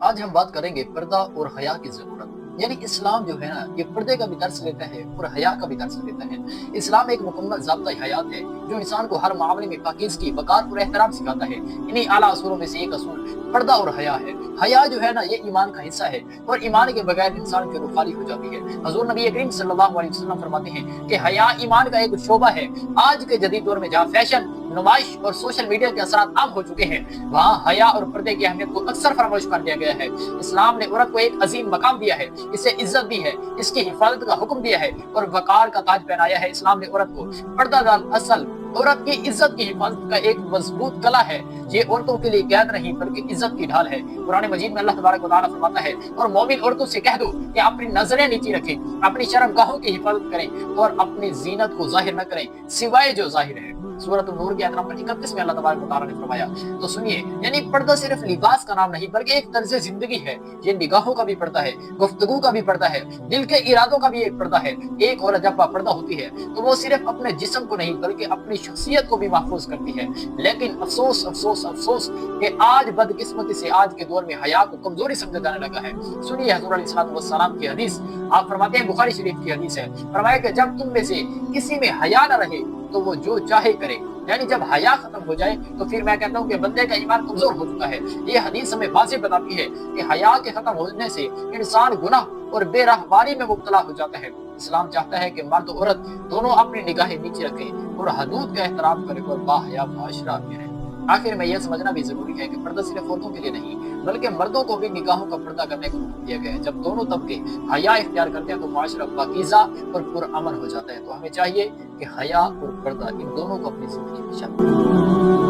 आज हम बात करेंगे पर्दा और हया की ज़रूरत। यानी इस्लाम जो है ना, ये पर्दे का भी दर्स लेता है और हया का भी दर्स लेता है। इस्लाम एक मुकम्मल ज़ाब्ता हयात है, जो इंसान को हर मामले में पाकीज़गी, वक़ार और एहतराम सिखाता है। इन्हीं आला असूलों में से एक असूल पर्दा और हया है। हया जो है ना, ये ईमान का हिस्सा है और ईमान के बगैर इंसान की रूह खाली हो जाती है। हज़ूर नबी करीम सल्लल्लाहु अलैहि वसल्लम फरमाते हैं कि हया ईमान का एक शोबा है। आज के जदीद दौर में जहाँ फैशन, नुमाइश और सोशल मीडिया के असरात आम हो चुके हैं, वहाँ हया और पर्दे की अहमियत को अक्सर फरामोश कर दिया गया है। इस्लाम ने औरत को एक अजीम मकाम दिया है, इसे इज्जत दी है, इसकी हिफाजत का हुक्म दिया है और वकार का ताज पहनाया है। इस्लाम ने औरत को पर्दादार असल औरत की इज्जत की हिफाजत का एक मजबूत कला है। ये औरतों के लिए कैद नहीं बल्कि इज्जत की ढाल है। कुरान मजीद में अल्लाह तबारक व तआला फरमाता है, और मोमिन औरतों से कह दो कि अपनी नजरें नीची रखें, अपनी शर्मगाहों की हिफाजत करें और अपनी जीनत को जाहिर न करें सिवाय जो जाहिर है। सूरत नूर की आयत नंबर 31 में अल्लाह तबारक व तआला ने फरमाया। तो सुनिए, यानी पर्दा सिर्फ लिबास का नाम नहीं बल्कि एक तर्ज जिंदगी है। ये निगाहों का भी पर्दा है, गुफ्तगू का भी पर्दा है, दिल के इरादों का भी एक पर्दा है। एक औरत जब पर्दा होती है तो वो सिर्फ अपने जिस्म को नहीं बल्कि अपनी शख्सियत को भी महफूज करती है। लेकिन अफसोस अफसोस अफसोस कि आज बदकिस्मती से आज के दौर में हया को कमजोरी समझा जाने लगा है। सुनिए हज़ूर अलैहिस्सलाम की हदीस, आप फरमाते हैं, बुखारी शरीफ की हदीस है, फरमाया कि जब तुम में से किसी में हया न रहे तो वो जो चाहे करे। यानी जब हया खत्म हो जाए तो फिर मैं कहता हूँ कि बंदे का ईमान कमजोर हो चुका है। ये हदीस हमें वाज़ेह बताती है कि हया के खत्म होने से इंसान गुनाह और बेरहबारी में मुब्तला हो जाता है। इस्लाम चाहता है कि मर्द और औरत दोनों अपनी निगाहें नीचे रखें और हदूद का एहतराम करें और बाहया मुआशरा में रहें। आखिर में यह समझना भी जरूरी है कि पर्दा सिर्फ औरतों के लिए नहीं बल्कि मर्दों को भी निगाहों का पर्दा करने को हुक्म दिया गया है। जब दोनों तबके हया इख्तियार करते हैं तो मुआशरा पाकीज़ा और पुरअमन हो जाता है। तो हमें चाहिए कि हया और पर्दा इन दोनों को अपनी जिंदगी में शामिल करें।